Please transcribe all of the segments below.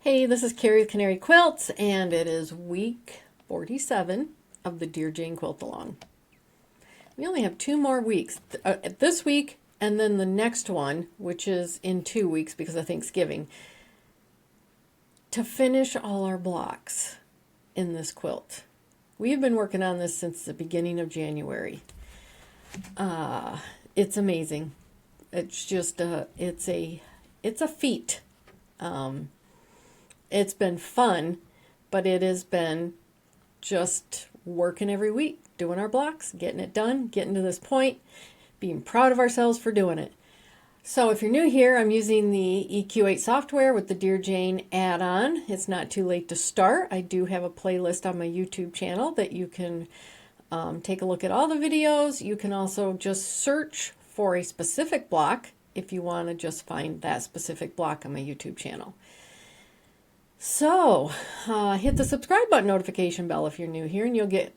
Hey, this is Carrie with Canary Quilts, and it is week 47 of the Dear Jane Quilt Along. We only have 2 more weeks, this week and then the next one, which is in 2 weeks because of Thanksgiving, to finish all our blocks in this quilt. We have been working on this since the beginning of January. It's amazing. It's just it's a feat. It's been fun, but it has been just working every week, doing our blocks, getting it done, getting to this point, being proud of ourselves for doing it. So if you're new here, I'm using the EQ8 software with the Dear Jane add-on. It's not too late to start. I do have a playlist on my YouTube channel that you can take a look at all the videos. You can also just search for a specific block if you want to just find that specific block on my YouTube channel. So, hit the subscribe button, notification bell if you're new here, and you'll get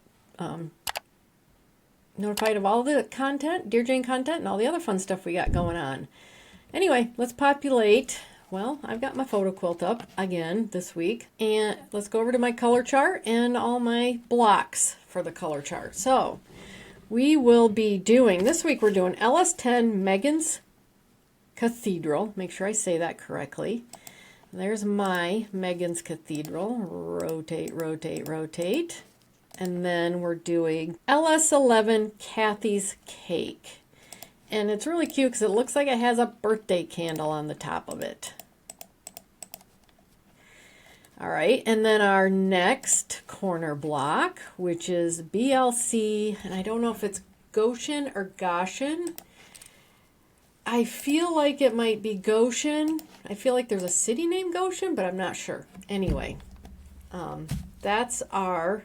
notified of all the content, Dear Jane content, and all the other fun stuff we got going on. Anyway, let's populate. Well, I've got my photo quilt up again this week, and let's go over to my color chart and all my blocks for the color chart. So, we will be doing, this week we're doing LS10 Megan's Cathedral. Make sure I say that correctly. There's my Megan's Cathedral. Rotate, rotate, rotate. And then we're doing LS11 Kathy's Cake. And it's really cute because it looks like it has a birthday candle on the top of it. All right, and then our next corner block, which is BLC, and I don't know if it's Goshen or Goshen. I feel like it might be Goshen. I feel like there's a city named Goshen, but I'm not sure. Anyway, that's our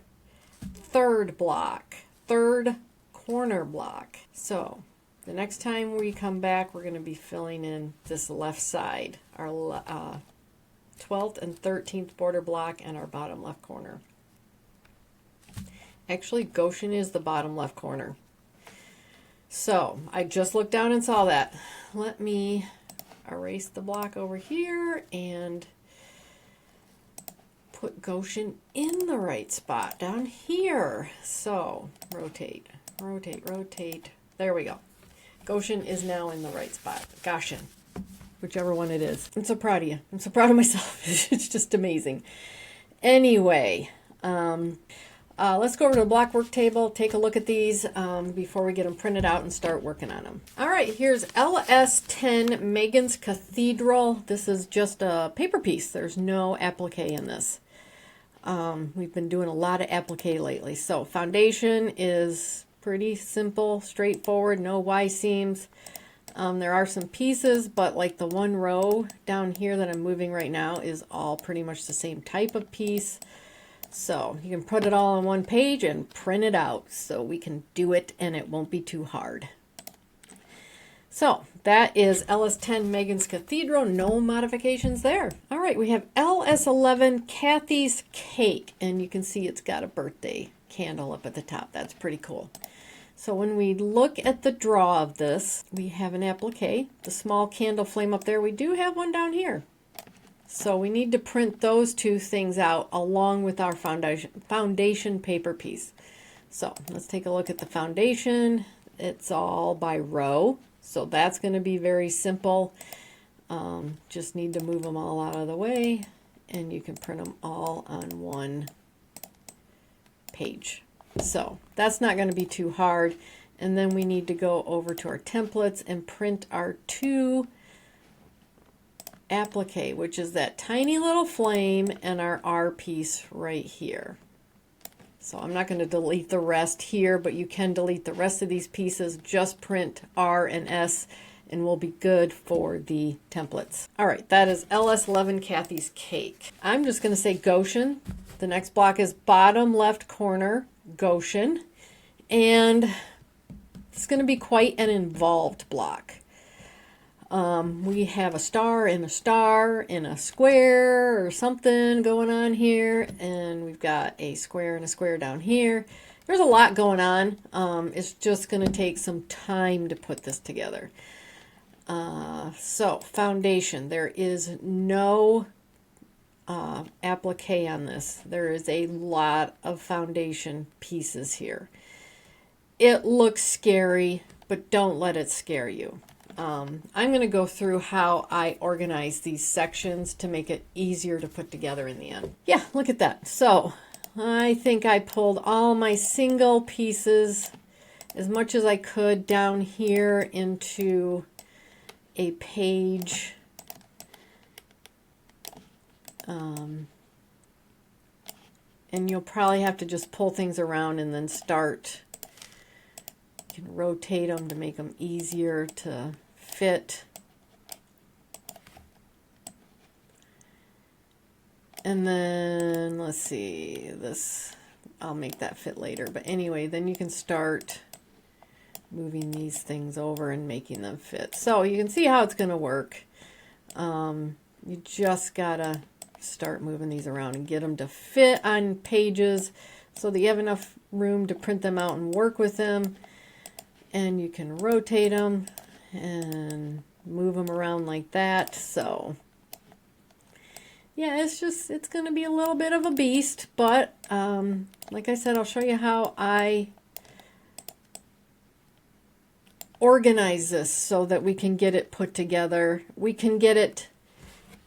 third block, third corner block. So the next time we come back, we're going to be filling in this left side, our 12th and 13th border block and our bottom left corner. Actually, Goshen is the bottom left corner. So I just looked down and saw that. Let me erase the block over here and put Goshen in the right spot down here. So rotate, rotate, rotate. There we go. Goshen is now in the right spot. Goshen, whichever one it is. I'm so proud of you. I'm so proud of myself. It's just amazing. Anyway, let's go over to the block work table, take a look at these before we get them printed out and start working on them. All right, here's LS10 Megan's Cathedral. This is just a paper piece. There's no applique in this. We've been doing a lot of applique lately. So foundation is pretty simple, straightforward, no Y seams. There are some pieces, but like the one row down here that I'm moving right now is all pretty much the same type of piece. So you can put it all on one page and print it out so we can do it and it won't be too hard. So that is LS10 Megan's Cathedral, no modifications there. All right, we have LS11 Kathy's Cake, and you can see it's got a birthday candle up at the top. That's pretty cool. So when we look at the draw of this, we have an applique, the small candle flame up there. We do have one down here. So we need to print those two things out along with our foundation paper piece. So let's take a look at the foundation. It's all by row. So that's going to be very simple. Just need to move them all out of the way and you can print them all on one page. So that's not going to be too hard. And then we need to go over to our templates and print our 2 applique, which is that tiny little flame and our R piece right here. So I'm not going to delete the rest here, but you can delete the rest of these pieces. Just print R and S and we'll be good for the templates. All right, that is LS11 Kathy's Cake. I'm just going to say Goshen. The next block is bottom left corner, Goshen. And it's going to be quite an involved block. We have a star and a square or something going on here, and we've got a square and a square down here. There's a lot going on. It's just going to take some time to put this together. So foundation, there is no applique on this. There is a lot of foundation pieces here. It looks scary, but don't let it scare you. I'm going to go through how I organize these sections to make it easier to put together in the end. Yeah, look at that. So I think I pulled all my single pieces as much as I could down here into a page. And you'll probably have to just pull things around and then start. You can rotate them to make them easier to fit. And then let's see, this, I'll make that fit later. But anyway, then you can start moving these things over and making them fit. So you can see how it's going to work. You just gotta start moving these around and get them to fit on pages so that you have enough room to print them out and work with them. And you can rotate them and move them around like that. So yeah, it's going to be a little bit of a beast, but like I said, I'll show you how I organize this so that we can get it put together. We can get it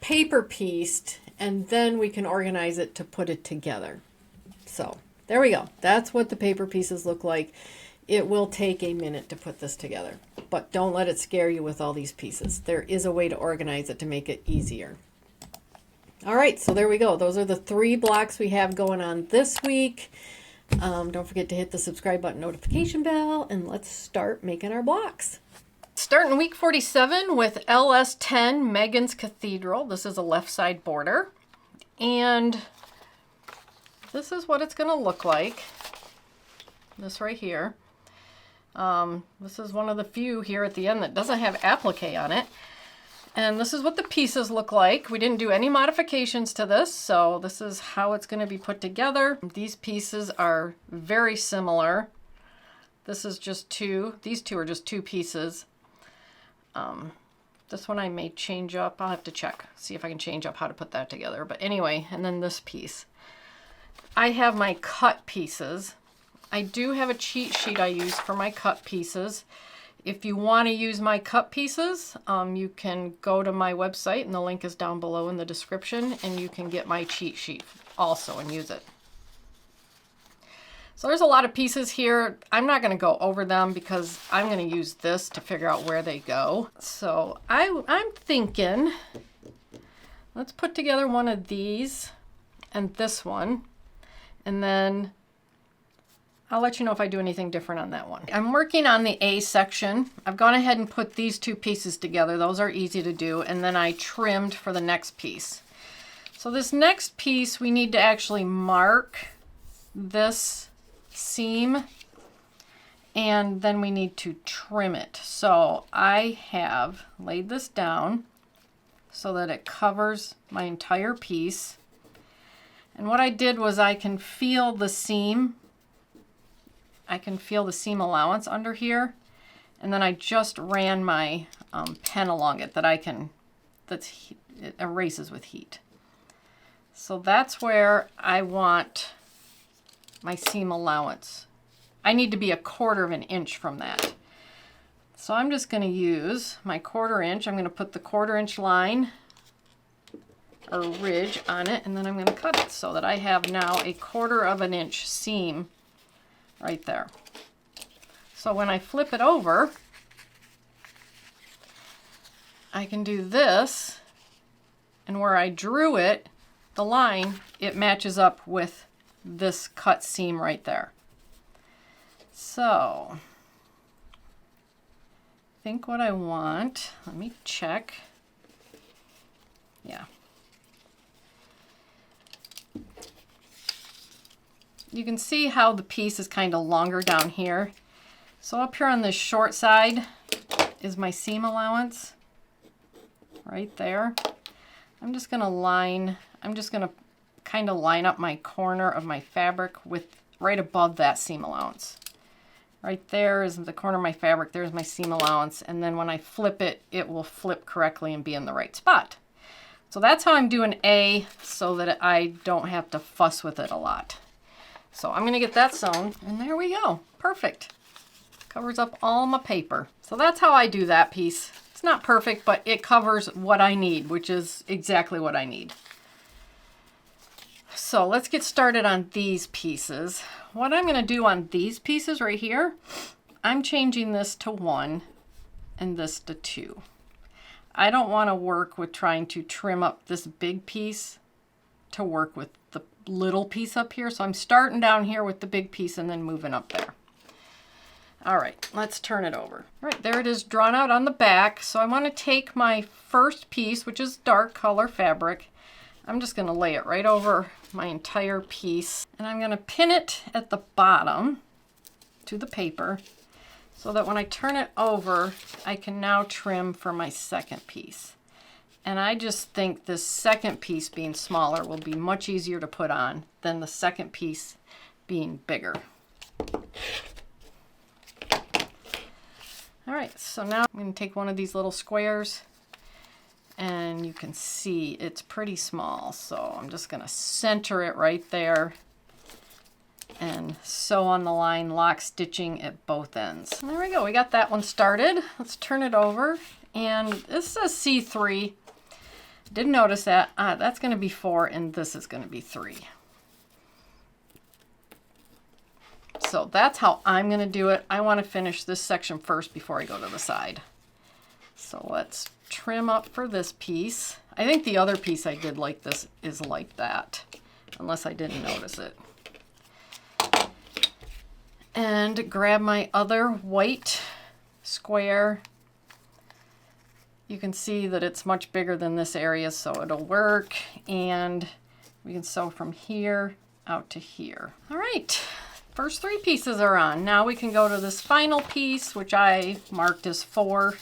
paper pieced, and then we can organize it to put it together. So there we go. That's what the paper pieces look like. It will take a minute to put this together, but don't let it scare you with all these pieces. There is a way to organize it to make it easier. All right, so there we go. Those are the 3 blocks we have going on this week. Don't forget to hit the subscribe button, notification bell, and let's start making our blocks. Starting week 47 with LS10 Megan's Cathedral. This is a left side border. And this is what it's going to look like. This right here. This is one of the few here at the end that doesn't have applique on it. And this is what the pieces look like. We didn't do any modifications to this, so this is how it's going to be put together. These pieces are very similar. This is just 2. These 2 are just 2 pieces. This one I may change up. I'll have to check, see if I can change up how to put that together. But anyway, and then this piece. I have my cut pieces. I do have a cheat sheet I use for my cut pieces. If you want to use my cut pieces, you can go to my website, and the link is down below in the description, and you can get my cheat sheet also and use it. So there's a lot of pieces here. I'm not going to go over them because I'm going to use this to figure out where they go. So I'm thinking, let's put together one of these and this one, and then I'll let you know if I do anything different on that one. I'm working on the A section. I've gone ahead and put these 2 pieces together. Those are easy to do. And then I trimmed for the next piece. So this next piece, we need to actually mark this seam, and then we need to trim it. So I have laid this down so that it covers my entire piece. And what I did was I can feel the seam. I can feel the seam allowance under here, and then I just ran my pen along it it erases with heat. So that's where I want my seam allowance. I need to be 1/4 of an inch from that. So I'm just going to use my 1/4 inch. I'm going to put the 1/4 inch line or ridge on it, and then I'm going to cut it so that I have now a 1/4 of an inch seam right there. So when I flip it over, I can do this, and where I drew it, the line, it matches up with this cut seam right there. So I think what I want, let me check. Yeah. You can see how the piece is kind of longer down here. So up here on this short side is my seam allowance right there. I'm just going to kind of line up my corner of my fabric with right above that seam allowance. Right there is the corner of my fabric. There's my seam allowance. And then when I flip it, it will flip correctly and be in the right spot. So that's how I'm doing A, so that I don't have to fuss with it a lot. So I'm gonna get that sewn, and there we go. Perfect. Covers up all my paper. So that's how I do that piece. It's not perfect, but it covers what I need, which is exactly what I need. So let's get started on these pieces. What I'm gonna do on these pieces right here, I'm changing this to 1 and this to 2. I don't want to work with trying to trim up this big piece to work with the little piece up here. So I'm starting down here with the big piece and then moving up there. All right, let's turn it over. All right, there it is drawn out on the back. So I want to take my first piece, which is dark color fabric. I'm just going to lay it right over my entire piece. And I'm going to pin it at the bottom to the paper, so that when I turn it over, I can now trim for my second piece. And I just think this second piece being smaller will be much easier to put on than the second piece being bigger. All right, so now I'm going to take one of these little squares, and you can see it's pretty small. So I'm just going to center it right there and sew on the line, lock stitching at both ends. And there we go, we got that one started. Let's turn it over, and this says C3. Didn't notice that. That's going to be 4, and this is going to be 3. So that's how I'm going to do it. I want to finish this section first before I go to the side. So let's trim up for this piece. I think the other piece I did like this is like that, unless I didn't notice it. And grab my other white square. You can see that it's much bigger than this area, so it'll work. And we can sew from here out to here. All right, first 3 pieces are on. Now we can go to this final piece, which I marked as 4,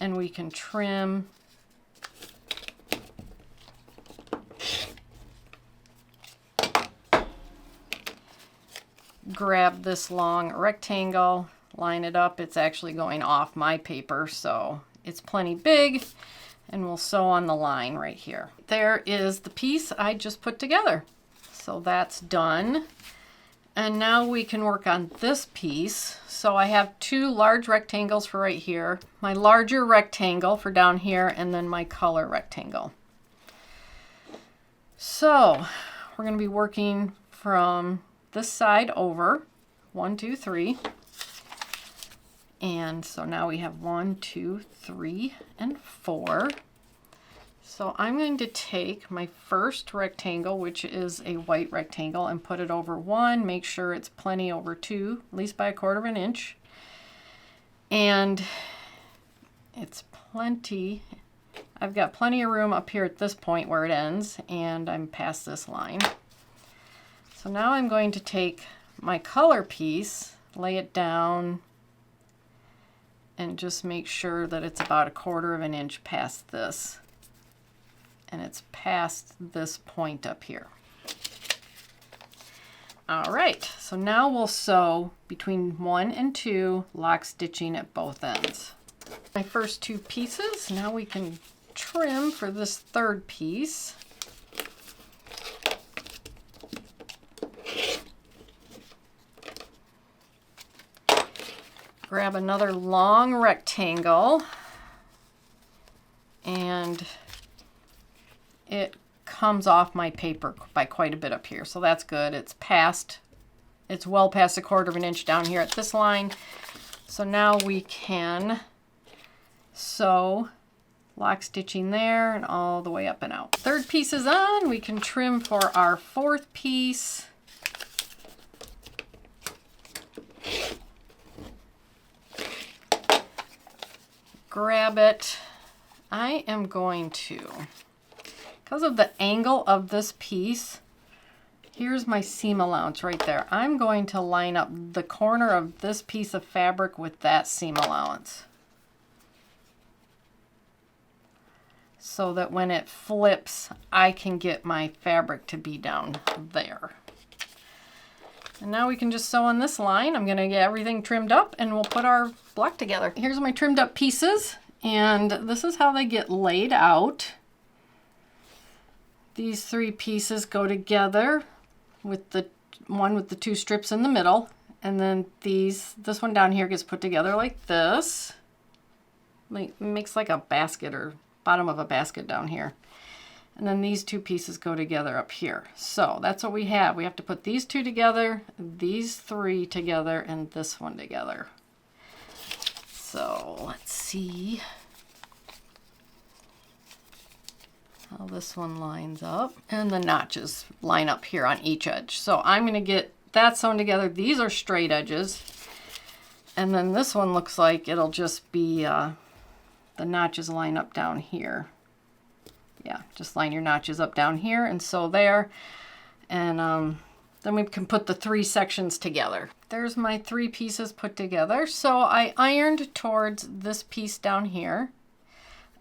and we can trim. Grab this long rectangle, line it up. It's actually going off my paper, so it's plenty big, and we'll sew on the line right here. There is the piece I just put together. So that's done. And now we can work on this piece. So I have 2 large rectangles for right here, my larger rectangle for down here, and then my color rectangle. So we're going to be working from this side over, 1, 2, 3. And so now we have 1, 2, 3, and 4. So I'm going to take my first rectangle, which is a white rectangle, and put it over 1. Make sure it's plenty over 2, at least by 1/4 inch. And it's plenty. I've got plenty of room up here at this point where it ends, and I'm past this line. So now I'm going to take my color piece, lay it down, and just make sure that it's about 1/4 inch past this. And it's past this point up here. All right, so now we'll sew between 1 and 2, lock stitching at both ends. My first 2 pieces, now we can trim for this third piece. Grab another long rectangle, and it comes off my paper by quite a bit up here, so that's good. It's well past 1/4 inch down here at this line. So now we can sew, lock stitching there and all the way up and out. Third piece is on. We can trim for our fourth piece. Grab it. I am going to, because of the angle of this piece, here's my seam allowance right there. I'm going to line up the corner of this piece of fabric with that seam allowance, so that when it flips, I can get my fabric to be down there. And now we can just sew on this line. I'm going to get everything trimmed up and we'll put our block together. Here's my trimmed up pieces, and this is how they get laid out. These 3 pieces go together with the one with the 2 strips in the middle, and then this one down here gets put together like this. Makes like a basket or bottom of a basket down here. And then these 2 pieces go together up here. So that's what we have. We have to put these 2 together, these 3 together, and this one together. So let's see how this one lines up. And the notches line up here on each edge. So I'm going to get that sewn together. These are straight edges. And then this one looks like it'll just be the notches line up down here. Yeah, just line your notches up down here and sew there. And then we can put the 3 sections together. There's my 3 pieces put together. So I ironed towards this piece down here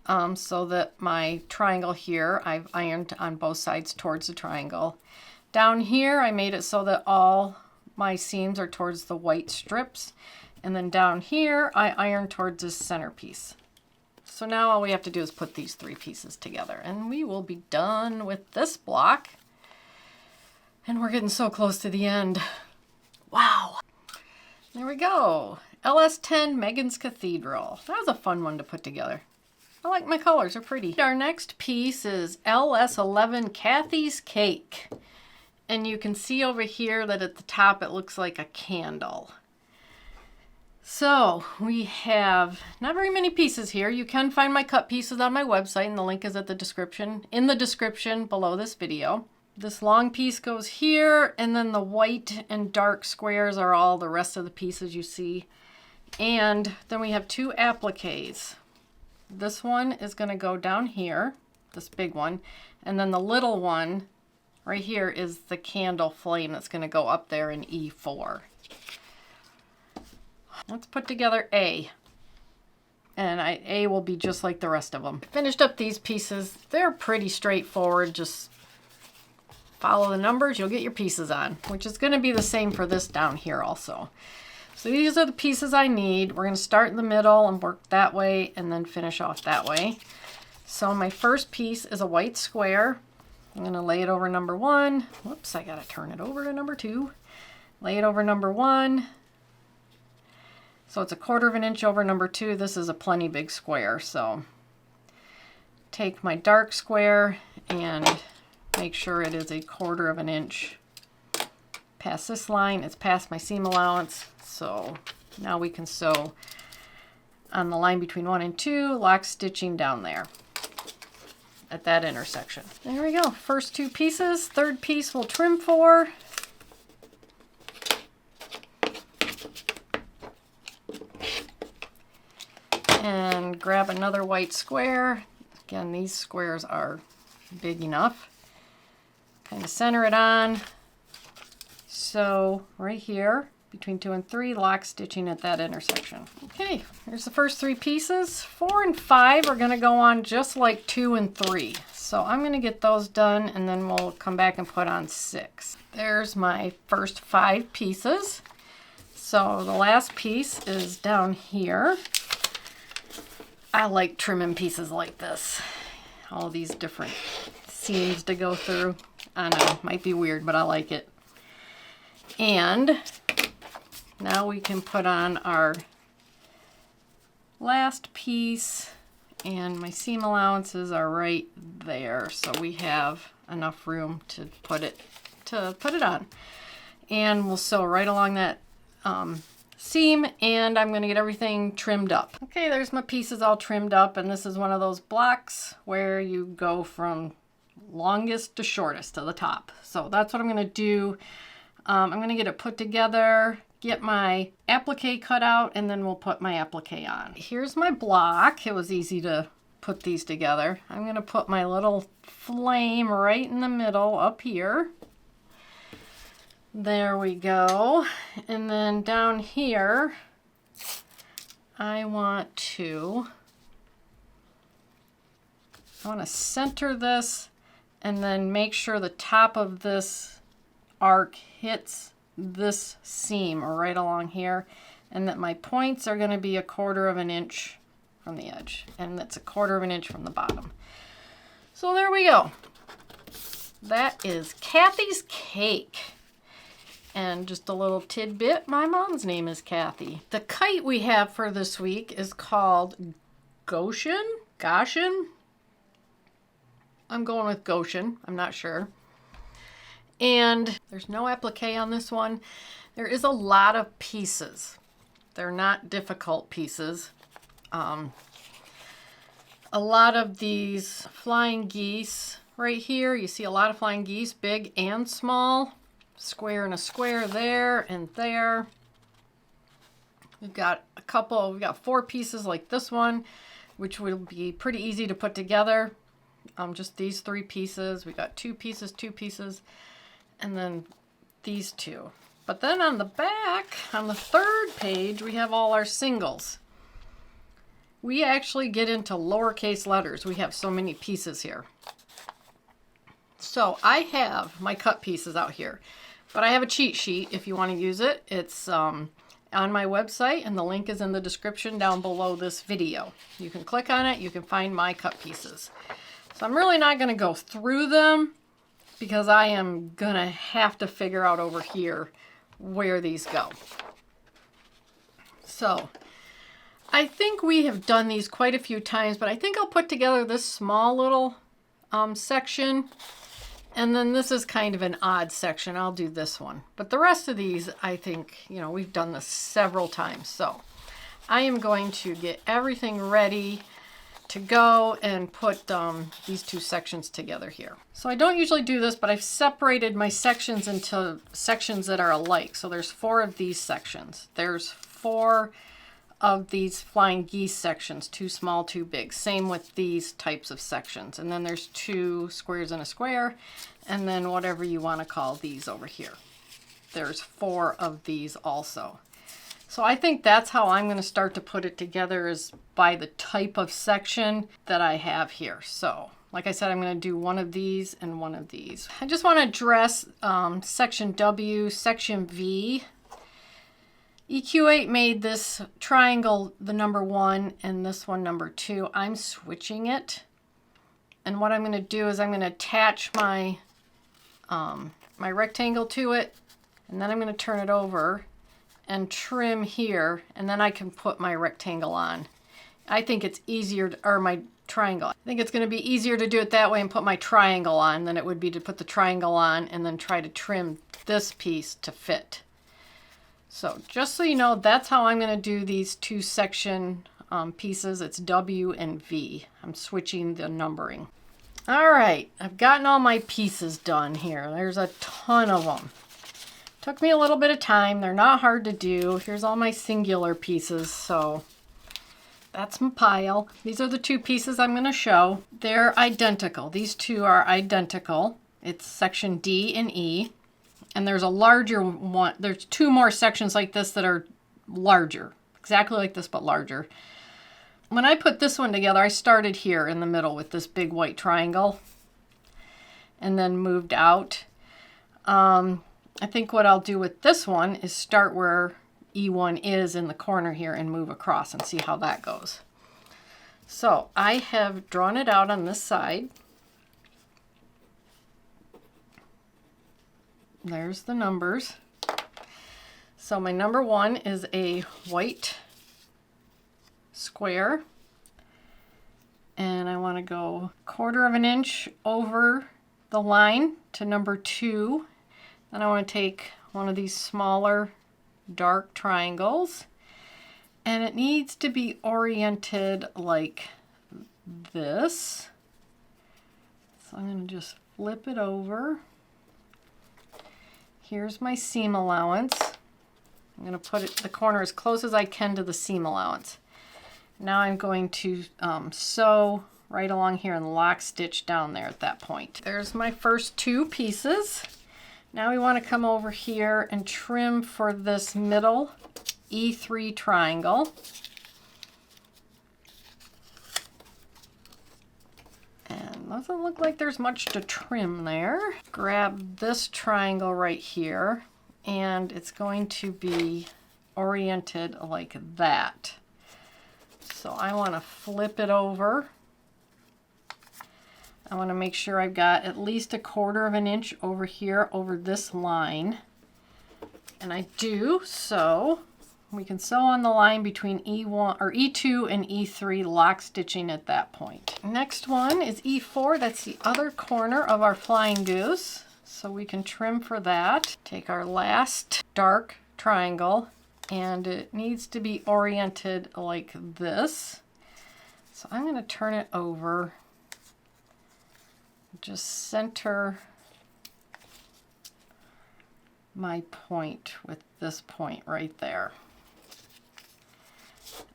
so that my triangle here, I've ironed on both sides towards the triangle. Down here, I made it so that all my seams are towards the white strips. And then down here, I ironed towards this center piece. So now all we have to do is put these 3 pieces together and we will be done with this block. And we're getting so close to the end. Wow. There we go. LS10 Megan's Cathedral. That was a fun one to put together. I like my colors, they're pretty. Our next piece is LS11 Kathy's Cake. And you can see over here that at the top it looks like a candle. So we have not very many pieces here. You can find my cut pieces on my website and the link is at the description, in the description below this video. This long piece goes here and then the white and dark squares are all the rest of the pieces you see. And then we have 2 appliques. This one is going to go down here, this big one, and then the little one right here is the candle flame that's going to go up there in E4. Let's put together A. And A will be just like the rest of them. Finished up these pieces. They're pretty straightforward. Just follow the numbers, you'll get your pieces on, which is going to be the same for this down here also. So these are the pieces I need. We're going to start in the middle and work that way and then finish off that way. So my first piece is a white square. I'm going to lay it over number 1. Whoops, I got to turn it over to number 2. Lay it over number 1. So it's a 1/4 inch over number 2. This is a plenty big square. So take my dark square and make sure it is a 1/4 inch past this line. It's past my seam allowance. So now we can sew on the line between 1 and 2, lock stitching down there at that intersection. There we go. First 2 pieces. Third piece we'll trim for. And grab another white square. Again, these squares are big enough. Kind of center it on. So right here, between 2 and 3, lock stitching at that intersection. Okay, here's the first 3 pieces. 4 and 5 are going to go on just like 2 and 3. So I'm going to get those done and then we'll come back and put on 6. There's my first 5 pieces. So the last piece is down here. I like trimming pieces like this. All these different seams to go through. I know, might be weird, but I like it. And now we can put on our last piece, and my seam allowances are right there, so we have enough room to put it on. And we'll sew right along that seam, and I'm going to get everything trimmed up. Okay, there's my pieces all trimmed up, and this is one of those blocks where you go from longest to shortest to the top. So that's what I'm going to do. I'm going to get it put together, get my applique cut out, and then we'll put my applique on. Here's my block. It was easy to put these together. I'm going to put my little flame right in the middle up here. There we go. And then down here, I want to center this and then make sure the top of this arc hits this seam right along here, and that my points are going to be 1/4 inch from the edge, and that's 1/4 inch from the bottom. So there we go. that is Kathy's Cake. And just a little tidbit, my mom's name is Kathy. The kite we have for this week is called Goshen? Goshen? I'm going with Goshen, I'm not sure. And there's no applique on this one. There is a lot of pieces. They're not difficult pieces. A lot of these flying geese right here, you see a lot of flying geese, big and small. Square and a square there and there. We've got a couple, we've got 4 pieces like this one, which will be pretty easy to put together. Just these 3 pieces. We got 2 pieces, and then these 2. But then on the back, on the 3rd page, we have all our singles. We actually get into lowercase letters. We have so many pieces here. So I have my cut pieces out here, but I have a cheat sheet if you want to use it. It's on my website, and the link is in the description down below this video. You can click on it, you can find my cut pieces. So I'm really not going to go through them because I am going to have to figure out over here where these go. So I think we have done these quite a few times, but I think I'll put together this small little section. And then this is kind of an odd section. I'll do this one. But the rest of these, I think, you know, we've done this several times. So I am going to get everything ready to go and put these 2 sections together here. So I don't usually do this, but I've separated my sections into sections that are alike. So there's 4 of these sections. There's 4 of these flying geese sections, 2 small, 2 big. Same with these types of sections. And then there's 2 squares and a square, and then whatever you want to call these over here. There's 4 of these also. So I think that's how I'm going to start to put it together, is by the type of section that I have here. So like I said, I'm going to do 1 of these and 1 of these. I just want to address section W, section V. EQ8 made this triangle the number 1 and this one number 2. I'm switching it. And what I'm going to do is I'm going to attach my, my rectangle to it, and then I'm going to turn it over and trim here, and then I can put my rectangle on. I think it's easier, or my triangle. I think it's going to be easier to do it that way and put my triangle on than it would be to put the triangle on and then try to trim this piece to fit. So just so you know, that's how I'm going to do these 2 section pieces. It's W and V. I'm switching the numbering. All right, I've gotten all my pieces done here. There's a ton of them. Took me a little bit of time. They're not hard to do. Here's all my singular pieces. So that's my pile. These are the 2 pieces I'm going to show. They're identical. These 2 are identical. It's section D and E. And there's a larger one. There's 2 more sections like this that are larger. Exactly like this, but larger. When I put this one together, I started here in the middle with this big white triangle and then moved out. I think what I'll do with this one is start where E1 is in the corner here and move across and see how that goes. So I have drawn it out on this side. There's the numbers. So my number 1 is a white square, and I want to go 1/4 of an inch over the line to number 2. Then I want to take one of these smaller dark triangles, and it needs to be oriented like this. So I'm going to just flip it over. Here's my seam allowance. I'm going to put it the corner as close as I can to the seam allowance. Now I'm going to sew right along here and lock stitch down there at that point. There's my first 2 pieces. Now we want to come over here and trim for this middle E3 triangle. And doesn't look like there's much to trim there. Grab this triangle right here, and it's going to be oriented like that. So I want to flip it over. I want to make sure I've got at least 1/4 of an inch over here over this line. And I do, so we can sew on the line between E1 or E2 and E3, lock stitching at that point. Next one is E4. That's the other corner of our flying goose. So we can trim for that. Take our last dark triangle, and it needs to be oriented like this. So I'm going to turn it over. Just center my point with this point right there.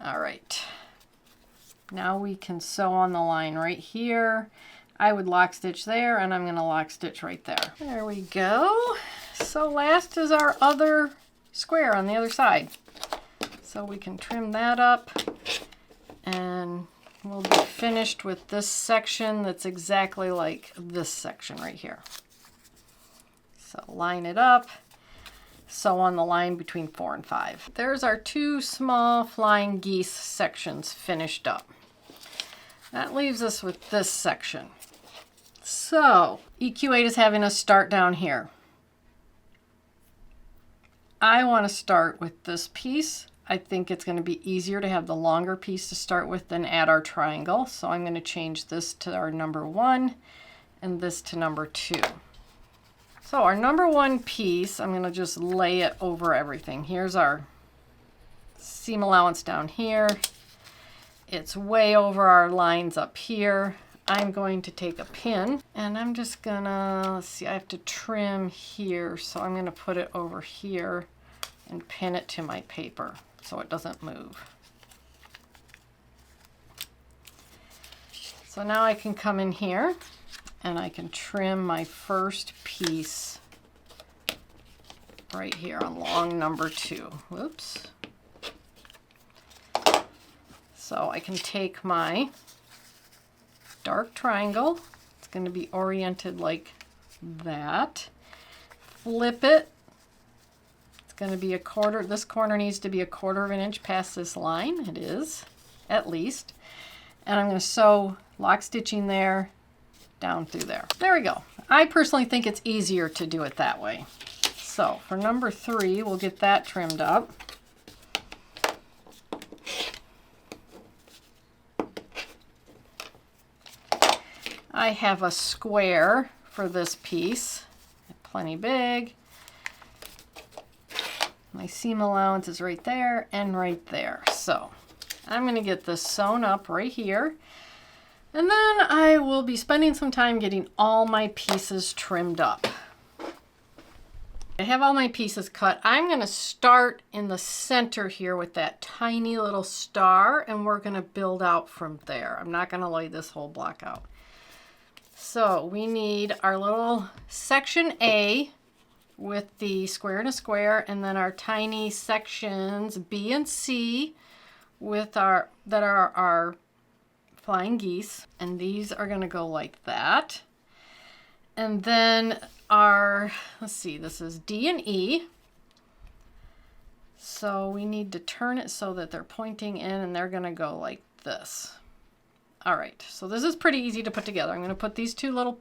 All right. Now we can sew on the line right here. I would lock stitch there, and I'm going to lock stitch right there. There we go. So last is our other square on the other side. So we can trim that up, and we'll be finished with this section that's exactly like this section right here. So line it up, sew on the line between 4 and 5. There's our 2 small flying geese sections finished up. That leaves us with this section. So EQ8 is having us start down here. I want to start with this piece. I think it's going to be easier to have the longer piece to start with than add our triangle. So I'm going to change this to our number 1 and this to number 2. So our number 1 piece, I'm going to just lay it over everything. Here's our seam allowance down here. It's way over our lines up here. I'm going to take a pin, and I'm just gonna, let's see, I have to trim here, so I'm gonna put it over here and pin it to my paper so it doesn't move. So now I can come in here and I can trim my first piece right here along number 2. Whoops. So I can take my dark triangle. It's going to be oriented like that. Flip it. It's going to be 1/4. This corner needs to be 1/4 of an inch past this line. It is, at least. And I'm going to sew lock stitching there, down through there. There we go. I personally think it's easier to do it that way. So for number 3, we'll get that trimmed up. I have a square for this piece, plenty big. My seam allowance is right there and right there. So I'm going to get this sewn up right here, and then I will be spending some time getting all my pieces trimmed up. I have all my pieces cut. I'm going to start in the center here with that tiny little star, and we're going to build out from there. I'm not going to lay this whole block out. So we need our little section A with the square and a square, and then our tiny sections B and C with our flying geese, and these are going to go like that. And then our, let's see, this is D and E. So we need to turn it so that they're pointing in, and they're going to go like this. All right, so this is pretty easy to put together. I'm going to put these two little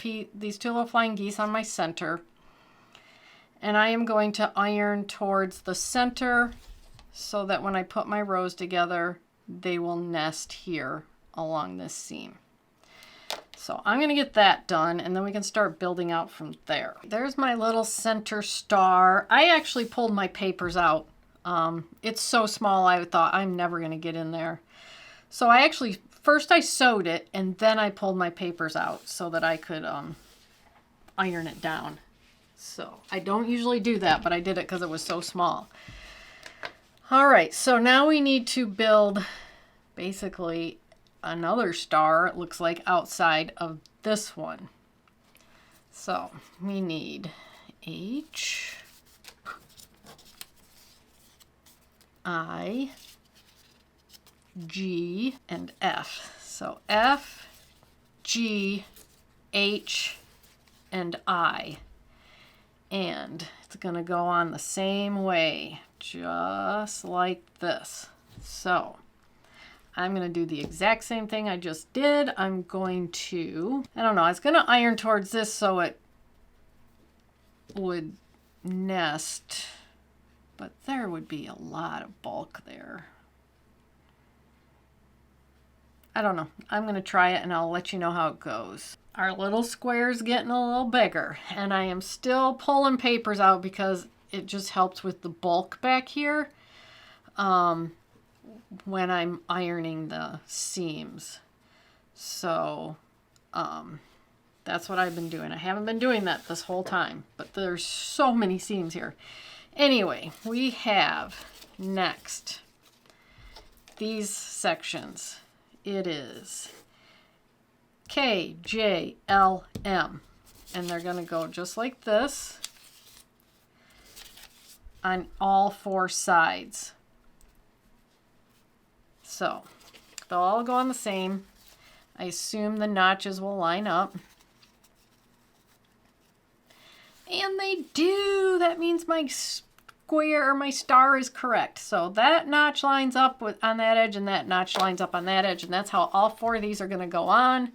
flying geese on my center, and I am going to iron towards the center so that when I put my rows together, they will nest here along this seam. So I'm going to get that done, and then we can start building out from there. There's my little center star. I actually pulled my papers out. It's so small, I thought I'm never going to get in there. So I actually, first I sewed it, and then I pulled my papers out so that I could iron it down. So I don't usually do that, but I did it because it was so small. All right, so now we need to build basically another star, it looks like, outside of this one. So we need H, I, G, and F. So F, G, H, and I. And it's going to go on the same way, just like this. So I'm going to do the exact same thing I just did. I'm going to, I don't know, I was going to iron towards this so it would nest, but there would be a lot of bulk there. I don't know. I'm going to try it and I'll let you know how it goes. Our little square's getting a little bigger, and I am still pulling papers out because it just helps with the bulk back here when I'm ironing the seams. So that's what I've been doing. I haven't been doing that this whole time, but there's so many seams here. Anyway, we have next these sections. It is K, J, L, M. And they're going to go just like this on all 4 sides. So they'll all go on the same. I assume the notches will line up. And they do. That means my square or my star is correct. So that notch lines up on that edge, and that notch lines up on that edge, and that's how all 4 of these are going to go on.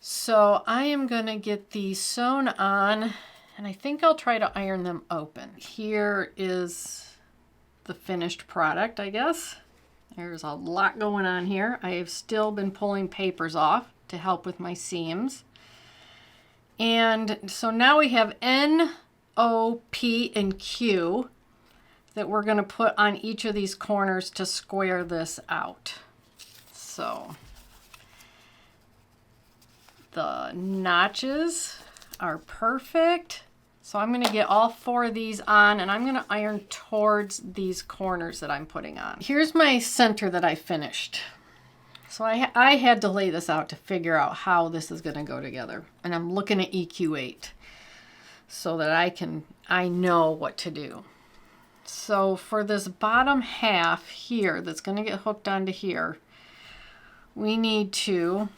So I am going to get these sewn on, and I think I'll try to iron them open. Here is the finished product, I guess. There's a lot going on here. I have still been pulling papers off to help with my seams. And so now we have N, O, P, and Q that we're going to put on each of these corners to square this out. So the notches are perfect. So I'm going to get all 4 of these on, and I'm going to iron towards these corners that I'm putting on. Here's my center that I finished. So I had to lay this out to figure out how this is going to go together. And I'm looking at EQ8 so that I know what to do. So for this bottom half here that's going to get hooked onto here, we need to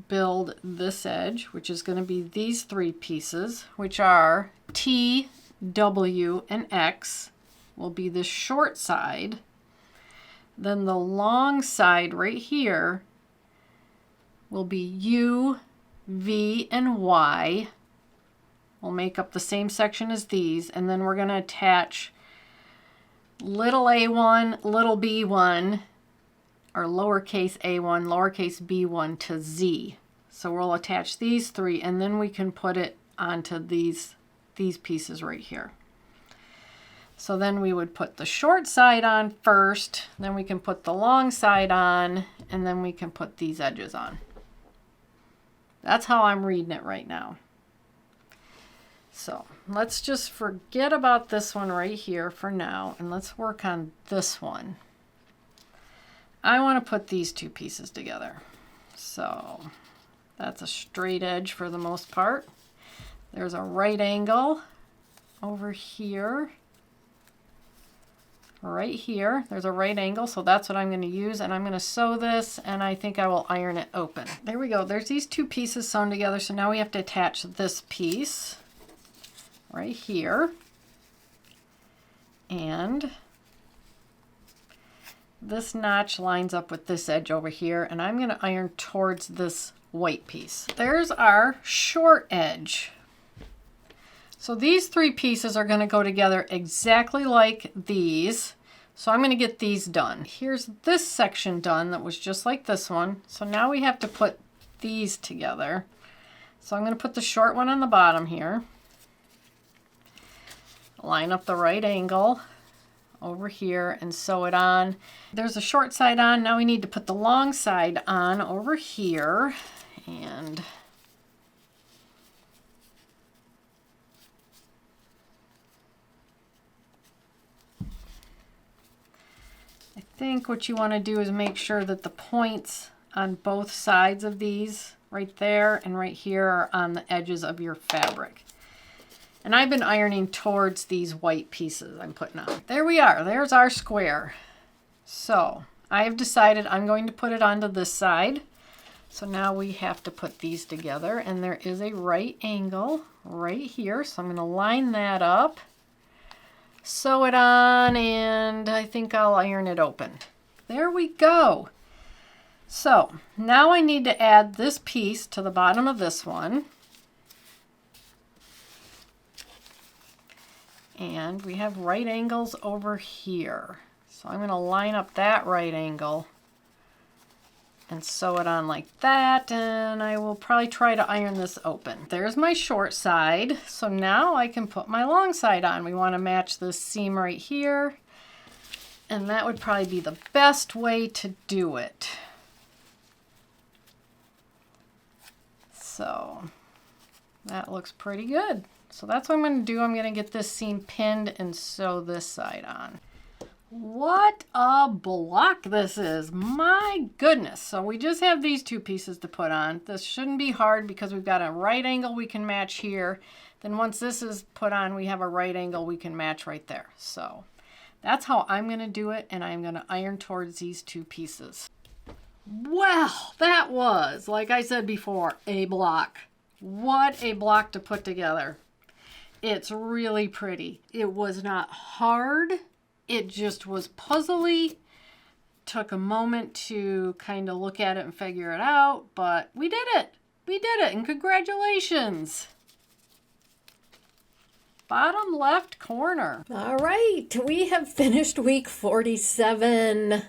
build this edge, which is going to be these 3 pieces, which are T, W, and X will be the short side. Then the long side right here will be U, V, and Y. We'll make up the same section as these, and then we're going to attach little a1, little b1, or lowercase a1, lowercase b1 to Z. So we'll attach these 3, and then we can put it onto these pieces right here. So then we would put the short side on first, then we can put the long side on, and then we can put these edges on. That's how I'm reading it right now. So let's just forget about this one right here for now, and let's work on this one. I want to put these 2 pieces together. So that's a straight edge for the most part. There's a right angle over here. Right here, there's a right angle, so that's what I'm going to use, and I'm going to sew this, and I think I will iron it open. There we go. There's these 2 pieces sewn together, so now we have to attach this piece right here, and this notch lines up with this edge over here, and I'm going to iron towards this white piece. There's our short edge. So these 3 pieces are going to go together exactly like these. So I'm going to get these done. Here's this section done that was just like this one. So now we have to put these together. So I'm going to put the short one on the bottom here. Line up the right angle over here and sew it on. There's a short side on. Now we need to put the long side on over here. And I think what you want to do is make sure that the points on both sides of these, right there and right here, are on the edges of your fabric. And I've been ironing towards these white pieces I'm putting on. There we are. There's our square. So I have decided I'm going to put it onto this side. So now we have to put these together, and there is a right angle right here. So I'm going to line that up, sew it on, and I think I'll iron it open. There we go. So now I need to add this piece to the bottom of this one. And we have right angles over here. So I'm going to line up that right angle and sew it on like that, and I will probably try to iron this open. There's my short side, so now I can put my long side on. We want to match this seam right here, and that would probably be the best way to do it. So that looks pretty good. So that's what I'm going to do. I'm going to get this seam pinned and sew this side on. What a block this is. My goodness. So we just have these two pieces to put on. This shouldn't be hard because we've got a right angle we can match here. Then once this is put on, we have a right angle we can match right there. So that's how I'm going to do it, and I'm going to iron towards these two pieces. Well, that was, like I said before, a block. What a block to put together. It's really pretty. It was not hard. It just was puzzly. Took a moment to kind of look at it and figure it out, but we did it. We did it, and congratulations. Bottom left corner. All right, we have finished week 47.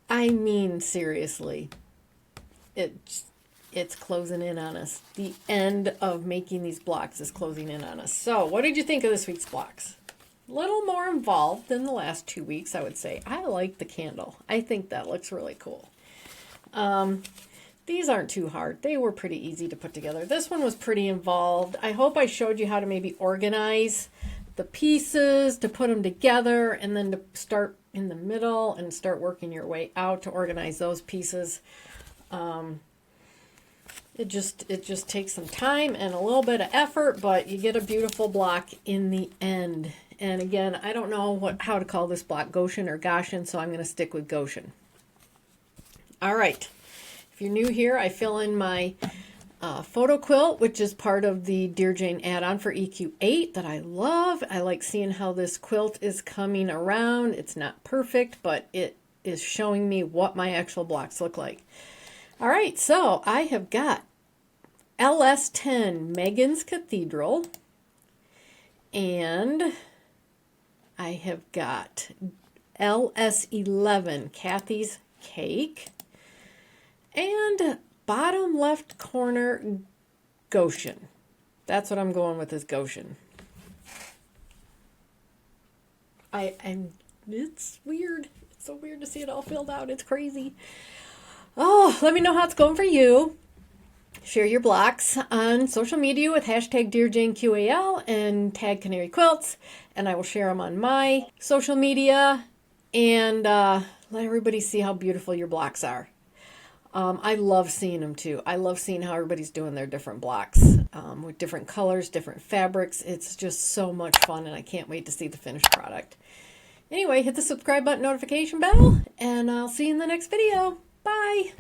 I mean, seriously, it's closing in on us. The end of making these blocks is closing in on us. So what did you think of this week's blocks? A little more involved than the last 2 weeks, I would say. I like the candle. I think that looks really cool. These aren't too hard. They were pretty easy to put together. This one was pretty involved. I hope I showed you how to maybe organize the pieces, to put them together, and then to start in the middle and start working your way out to organize those pieces. It just takes some time and a little bit of effort, but you get a beautiful block in the end. And again, I don't know how to call this block, Goshen or Goshen, so I'm going to stick with Goshen. All right. If you're new here, I fill in my photo quilt, which is part of the Dear Jane add-on for EQ8 that I love. I like seeing how this quilt is coming around. It's not perfect, but it is showing me what my actual blocks look like. All right, so I have got LS10 Megan's Cathedral, and I have got LS11 Kathy's Cake, and bottom left corner Goshen. That's what I'm going with, is Goshen. It's weird. It's so weird to see it all filled out. It's crazy. Oh, let me know how it's going for you. Share your blocks on social media with hashtag Dear Jane QAL and tag Canary Quilts, and I will share them on my social media and let everybody see how beautiful your blocks are. I love seeing them too. I love seeing how everybody's doing their different blocks with different colors, different fabrics. It's just so much fun, and I can't wait to see the finished product. Anyway, hit the subscribe button, notification bell, and I'll see you in the next video. Bye!